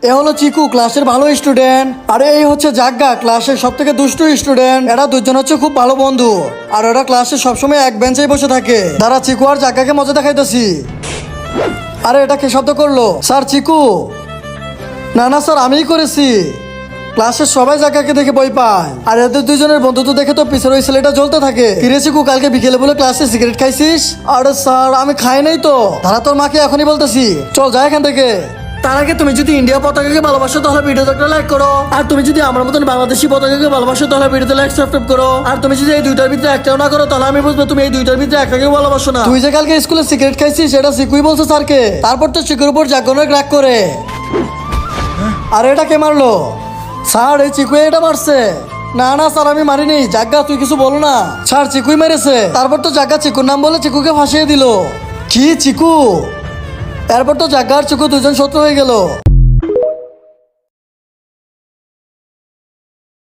এ হলো চিকু, ক্লাসের ভালো স্টুডেন্ট। আর এই হচ্ছে জাগ্গা, ক্লাসের সব থেকে দুষ্টু স্টুডেন্ট। এরা দুজন হচ্ছে খুব ভালো বন্ধু। আর ওরা ক্লাসে সবসময় এক বেঞ্চেই বসে থাকে। তারা চিকু আর জাগ্গাকে মজা দেখাইতেছি। আরে এটা কে শব্দ করলো? স্যার চিকু? না না স্যার, আমিই করেছি। ক্লাসের সবাই জাগ্গাকে দেখে ভয় পায়। আর এদের দুজনের বন্ধুত্ব দেখে তো পিছের ওই ছেলেটা জ্বলতে থাকে। ফিরে চিকু, কালকে বিকেলে বলে ক্লাসে সিগারেট খাইছিস? আরে স্যার আমি খাই নাই তো। তারা তোর মাকে এখনই বলতেছি, চল যা এখান থেকে। তার আগে তুমি যদি ইন্ডিয়া পতাকাকে ভালোবাসো তাহলে ভিডিওতে একটা লাইক করো। আর তুমি যদি আমার মতন বাংলাদেশি পতাকাকে ভালোবাসো তাহলে ভিডিওতে লাইক সাবস্ক্রাইব করো। আর তুমি যদি এই দুইটার ভিতরে একটাও না করো তাহলে আমি বুঝবো তুমি এই দুইটার ভিতরে একটাকেও ভালোবাসো না। তুই যে কালকে স্কুলে সিগারেট খাইছিস সেটা চিকুই বলছে স্যারকে। তারপর তো চিকুর উপর জাগনের রাগ করে। আর এটা কে মারলো? স্যার এই চিকুই এটা মারছে। না না স্যার আমি মারিনি। জাগ্গা তুই কিছু বলো না। স্যার চিকুই মেরেছে। তারপর তো জাগ্গা চিকুর নাম বলে চিকুকে ফাঁসিয়ে দিল। কি চিকু? এরপর তো জাগ্গা আর চিকু দুজন শত্রু হয়ে গেল।